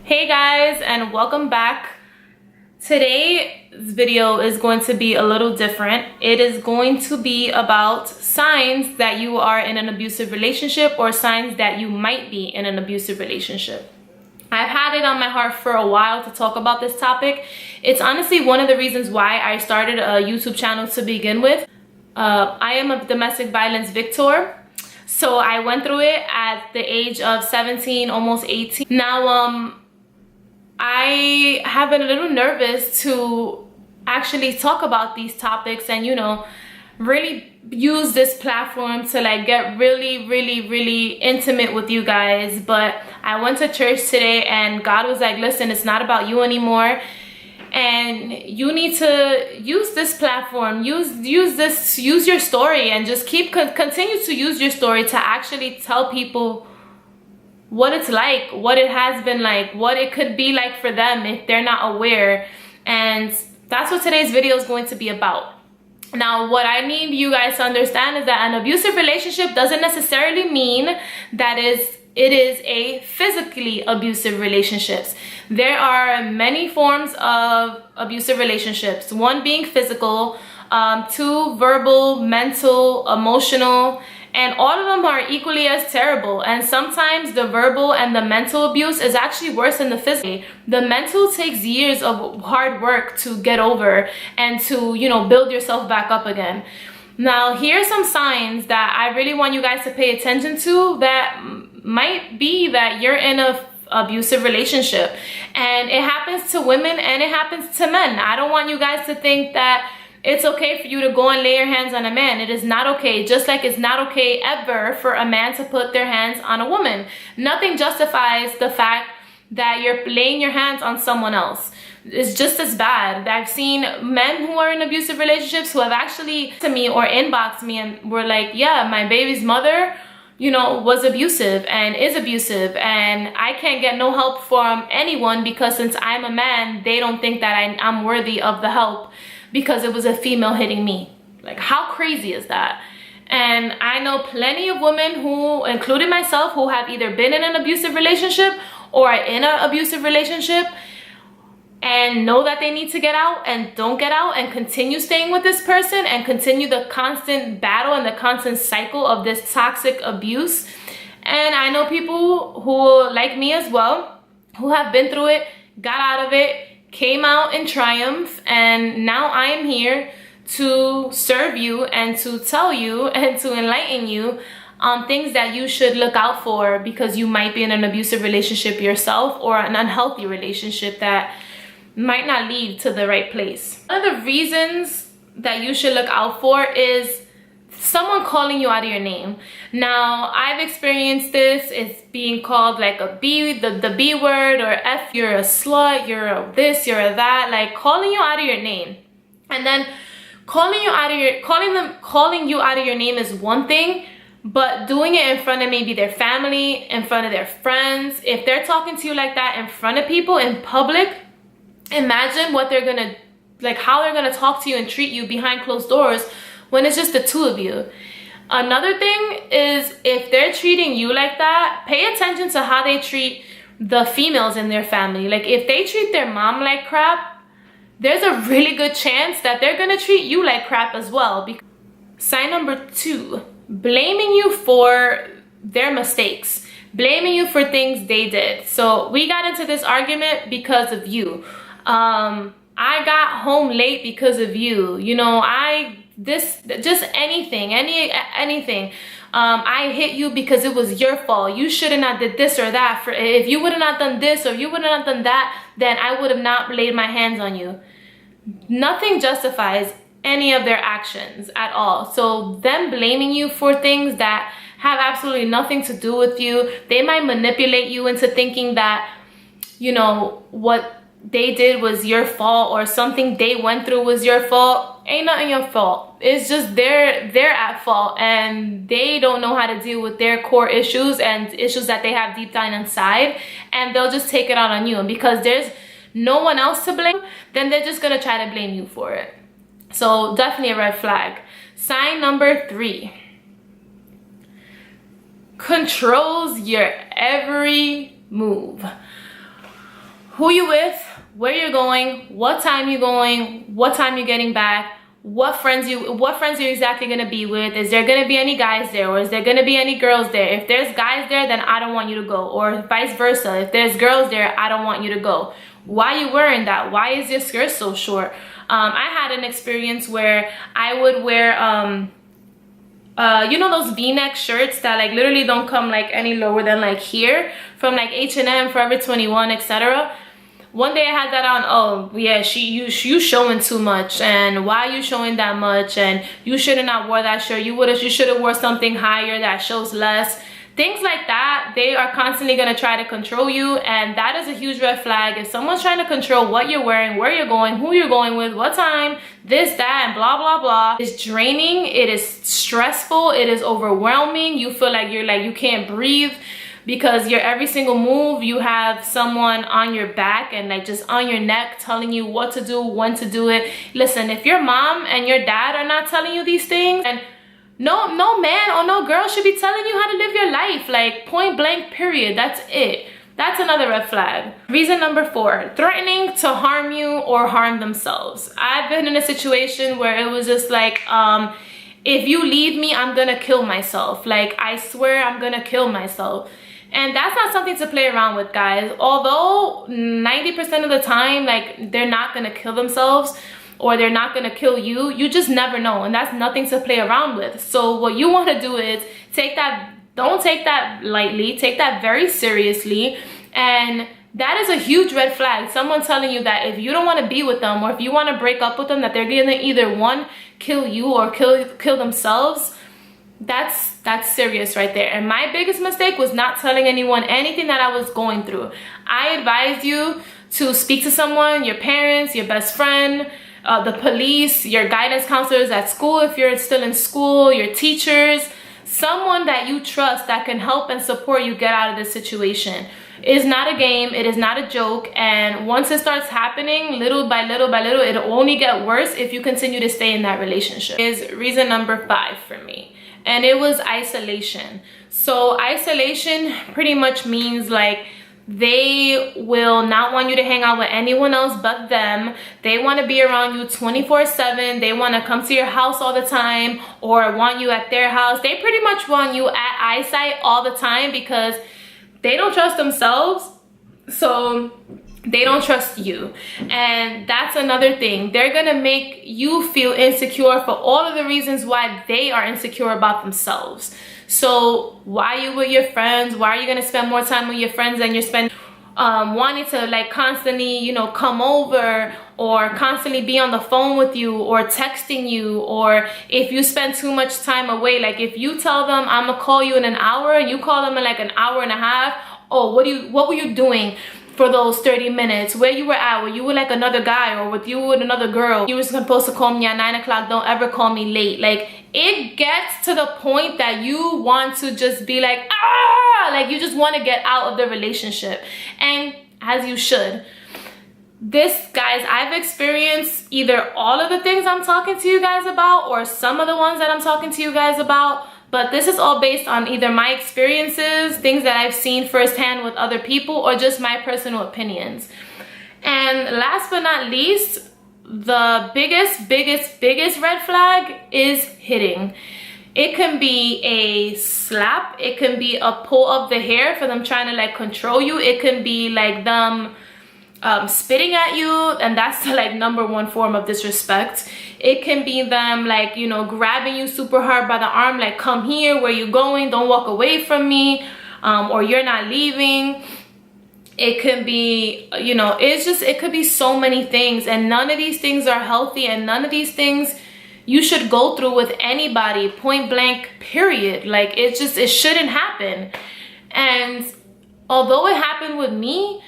Hey guys, and welcome back. Today's video is going to be a little different. It is going to be about signs that you are in an abusive relationship or signs that you might be in an abusive relationship. I've had it on my heart for a while to talk about this topic. It's honestly one of the reasons why I started a YouTube channel to begin with. I am a domestic violence victim. So I went through it at the age of 17, almost 18. Now, I have been a little nervous to actually talk about these topics and, really use this platform to like get really intimate with you guys. But I went to church today and God was like, listen, it's not about you anymore. And you need to use this platform, use your story, and just continue to use your story to actually tell people what it's like, what it has been like, what it could be like for them if they're not aware. And that's what today's video is going to be about. Now, what I need you guys to understand is that an abusive relationship doesn't necessarily mean that it is a physically abusive relationships. There are many forms of abusive relationships. One being physical, two verbal, mental, emotional, and all of them are equally as terrible. And sometimes the verbal and the mental abuse is actually worse than the physical. The mental takes years of hard work to get over and to, build yourself back up again. Now, here are some signs that I really want you guys to pay attention to that might be that you're in a abusive relationship. And it happens to women and it happens to men. I don't want you guys to think that it's okay for you to go and lay your hands on a man. It is not okay. Just like it's not okay ever for a man to put their hands on a woman. Nothing justifies the fact that you're laying your hands on someone else. It's just as bad. I've seen men who are in abusive relationships who have actually to me or inboxed me and were like, yeah, my baby's mother, was abusive and is abusive, and I can't get no help from anyone because since I'm a man, they don't think that I'm worthy of the help because it was a female hitting me. Like, how crazy is that? And I know plenty of women who, including myself, who have either been in an abusive relationship or are in an abusive relationship and know that they need to get out and don't get out and continue staying with this person and continue the constant battle and the constant cycle of this toxic abuse. And I know people who, like me as well, who have been through it, got out of it, came out in triumph, and now I am here to serve you and to tell you and to enlighten you on things that you should look out for because you might be in an abusive relationship yourself or an unhealthy relationship that might not lead to the right place. One of the reasons that you should look out for is someone calling you out of your name. Now, I've experienced this. It's being called like a B, the B word, or F, you're a slut, you're a this, you're a that, like calling you out of your name. And then calling you out of your name is one thing, but doing it in front of maybe their family, in front of their friends, if they're talking to you like that in front of people in public, imagine what they're gonna, like how they're gonna talk to you and treat you behind closed doors when it's just the two of you. Another thing is if they're treating you like that, pay attention to how they treat the females in their family. Like if they treat their mom like crap, there's a really good chance that they're gonna treat you like crap as well. Sign number 2, blaming you for their mistakes. Blaming you for things they did. So we got into this argument because of you. I got home late because of you. Just anything. I hit you because it was your fault. You should have not did this or that. If you would have not done this or you would have not done that, then I would have not laid my hands on you. Nothing justifies any of their actions at all. So them blaming you for things that have absolutely nothing to do with you, they might manipulate you into thinking that, what they did was your fault or something they went through was your fault. Ain't nothing your fault. It's just they're at fault and they don't know how to deal with their core issues and issues that they have deep down inside, and they'll just take it out on you. And because there's no one else to blame, then they're just gonna try to blame you for it. So definitely a red flag. Sign number 3. Controls your every move. who you with, where you're going, what time you're going, what time you're getting back, what friends you're exactly gonna be with. Is there gonna be any guys there, or is there gonna be any girls there? If there's guys there, then I don't want you to go, or vice versa. If there's girls there, I don't want you to go. Why are you wearing that? Why is your skirt so short? I had an experience where I would wear you know those v-neck shirts that like literally don't come like any lower than like here, from like H&M, Forever 21, etc. One day I had that on. Oh yeah, you showing too much, and why are you showing that much, and you should have not wore that shirt. You should have wore something higher that shows less. Things like that, they are constantly going to try to control you, and that is a huge red flag. If someone's trying to control what you're wearing, where you're going, who you're going with, what time, this, that, and blah, blah, blah, it's draining, it is stressful, it is overwhelming. You feel like you can't breathe, because your every single move, you have someone on your back and like just on your neck telling you what to do, when to do it. Listen, if your mom and your dad are not telling you these things, and no man or no girl should be telling you how to live your life, like point blank, period. That's it. That's another red flag. Reason number 4, threatening to harm you or harm themselves. I've been in a situation where it was just like, if you leave me, I'm gonna kill myself. Like, I swear I'm gonna kill myself. And that's not something to play around with, guys. Although 90% of the time, like, they're not gonna kill themselves or they're not gonna kill you, you just never know, and that's nothing to play around with. So what you wanna do is don't take that lightly, take that very seriously. And that is a huge red flag. Someone telling you that if you don't wanna be with them, or if you wanna break up with them, that they're gonna either one, kill you or kill themselves. That's serious right there. And my biggest mistake was not telling anyone anything that I was going through. I advised you to speak to someone, your parents, your best friend, the police, your guidance counselors at school if you're still in school, your teachers, someone that you trust that can help and support you get out of this situation. It is not a game, it is not a joke, and once it starts happening little by little by little, it'll only get worse if you continue to stay in that relationship. Is reason number 5 for me. And it was isolation. So isolation pretty much means like they will not want you to hang out with anyone else but them. They want to be around you 24/7. They want to come to your house all the time, or want you at their house. They pretty much want you at eyesight all the time, because they don't trust themselves, so they don't trust you. And that's another thing. They're gonna make you feel insecure for all of the reasons why they are insecure about themselves. So why are you with your friends? Why are you gonna spend more time with your friends than you're spending wanting to like constantly, you know, come over, or constantly be on the phone with you, or texting you? Or if you spend too much time away, like if you tell them I'm gonna call you in an hour and you call them in like an hour and a half, oh, what were you doing for those 30 minutes? Where you were at? Were you with like another guy, or with another girl? You were supposed to call me at 9 o'clock. Don't ever call me late. Like, it gets to the point that you want to just be like, ah, like you just want to get out of the relationship. And as you should. This, guys, I've experienced either all of the things I'm talking to you guys about, or some of the ones that I'm talking to you guys about. But this is all based on either my experiences, things that I've seen firsthand with other people, or just my personal opinions. And last but not least, the biggest red flag is hitting. It can be a slap, it can be a pull of the hair for them trying to like control you, it can be like them spitting at you, and that's the like #1 form of disrespect. It can be them like, you know, grabbing you super hard by the arm, like, come here, where you going, don't walk away from me, or you're not leaving. It could be, you know, it could be so many things, and none of these things are healthy, and none of these things you should go through with anybody, point blank, period. Like, it shouldn't happen. And although it happened with me,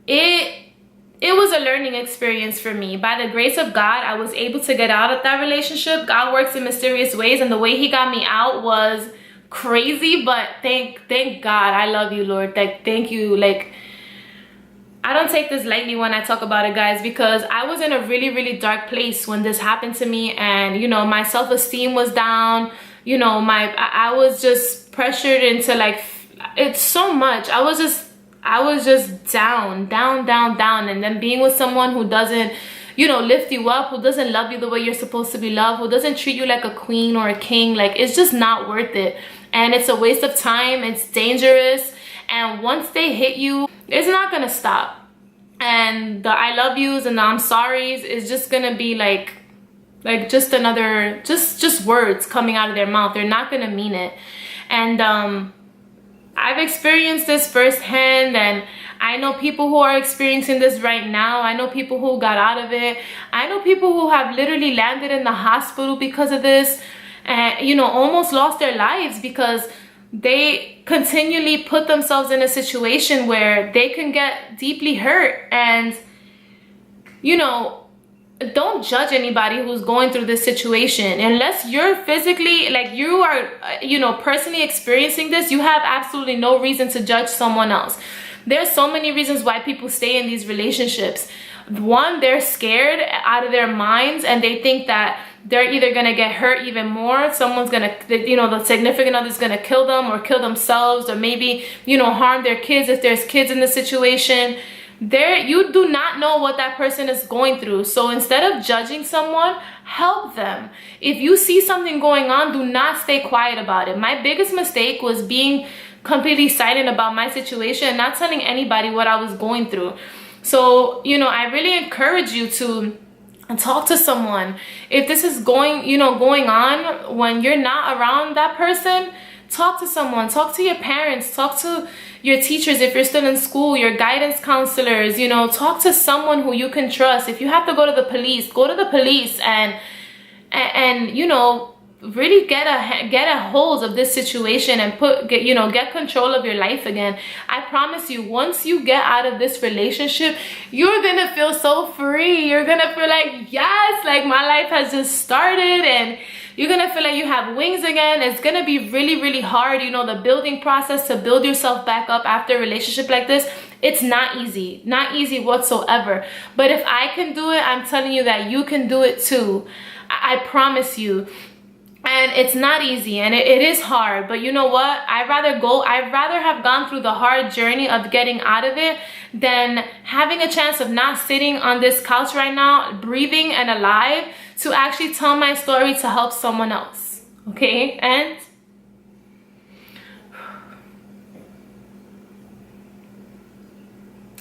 it was a learning experience for me. By the grace of God, I was able to get out of that relationship. God works in mysterious ways, and the way he got me out was crazy, but thank God. I love you, Lord. Like, thank you. Like, I don't take this lightly when I talk about it, guys, because I was in a really dark place when this happened to me, and, you know, my self-esteem was down. You know, I was just pressured into like, it's so much. I was just down, down, down, down. And then being with someone who doesn't, you know, lift you up, who doesn't love you the way you're supposed to be loved, who doesn't treat you like a queen or a king, like, it's just not worth it. And it's a waste of time. It's dangerous. And once they hit you, it's not gonna stop. And the I love yous and the I'm sorries is just gonna be like just another, just words coming out of their mouth. They're not gonna mean it. And I've experienced this firsthand, and I know people who are experiencing this right now. I know people who got out of it. I know people who have literally landed in the hospital because of this, and, you know, almost lost their lives because they continually put themselves in a situation where they can get deeply hurt. And, you know, don't judge anybody who's going through this situation unless you're physically, like, you are, you know, personally experiencing this. You have absolutely no reason to judge someone else. There's so many reasons why people stay in these relationships. One, they're scared out of their minds, and they think that they're either gonna get hurt even more, someone's gonna, you know, the significant other's gonna kill them or kill themselves, or maybe, you know, harm their kids if there's kids in the situation. You do not know what that person is going through. So instead of judging someone, help them. If you see something going on, do not stay quiet about it. My biggest mistake was being completely silent about my situation and not telling anybody what I was going through. So, you know, I really encourage you to talk to someone. If this is going on when you're not around that person, talk to someone. Talk to your parents. Talk to your teachers if you're still in school, your guidance counselors. You know, talk to someone who you can trust. If you have to go to the police, go to the police and you know, really get a hold of this situation and get control of your life again. I promise you, once you get out of this relationship, you're gonna feel so free. You're gonna feel like, yes, like my life has just started, and you're gonna feel like you have wings again. It's gonna be really, really hard. You know, the building process to build yourself back up after a relationship like this, it's not easy whatsoever. But if I can do it, I'm telling you that you can do it too. I promise you. And it's not easy, and it is hard, but you know what? I'd rather have gone through the hard journey of getting out of it than having a chance of not sitting on this couch right now, breathing and alive, to actually tell my story to help someone else. Okay? And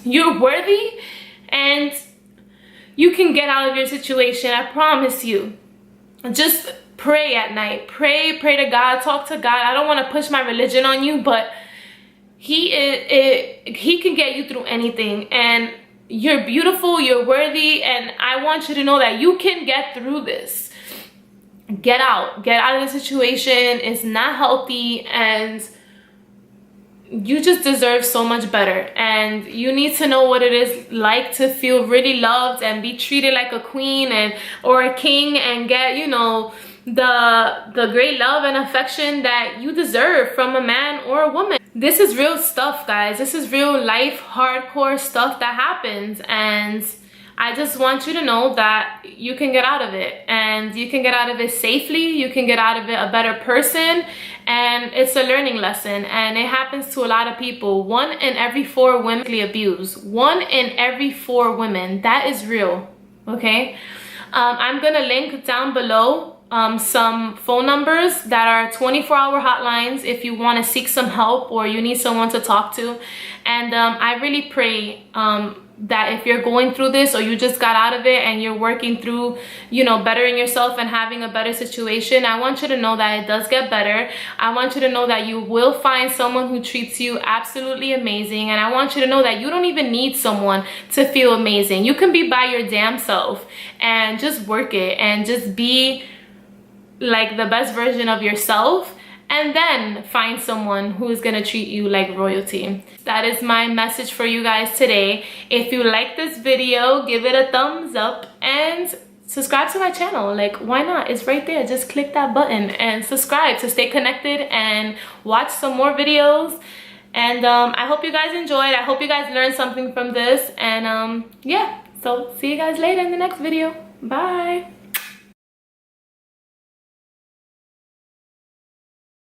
you're worthy, and you can get out of your situation. I promise you. Just pray at night. Pray to God. Talk to God. I don't want to push my religion on you, but he can get you through anything. And you're beautiful. You're worthy. And I want you to know that you can get through this. Get out of the situation. It's not healthy, and you just deserve so much better. And you need to know what it is like to feel really loved and be treated like a queen or a king, and get, you know, the great love and affection that you deserve from a man or a woman. This is real stuff, guys. This is real life, hardcore stuff that happens, and I just want you to know that you can get out of it, and you can get out of it safely. You can get out of it a better person, and it's a learning lesson, and it happens to a lot of people. 1 in every 4 women abused. 1 in every 4 women. That is real, okay? I'm gonna link down below some phone numbers that are 24-hour hotlines if you want to seek some help or you need someone to talk to. And I really pray that if you're going through this, or you just got out of it and you're working through, you know, bettering yourself and having a better situation, I want you to know that it does get better. I want you to know that you will find someone who treats you absolutely amazing. And I want you to know that you don't even need someone to feel amazing. You can be by your damn self and just work it and just be like the best version of yourself, and then find someone who's gonna treat you like royalty. That is my message for you guys today. If you like this video, give it a thumbs up and subscribe to my channel. Like, why not? It's right there. Just click that button and subscribe to stay connected and watch some more videos. And I hope you guys enjoyed. I hope you guys learned something from this. And yeah, so see you guys later in the next video. Bye.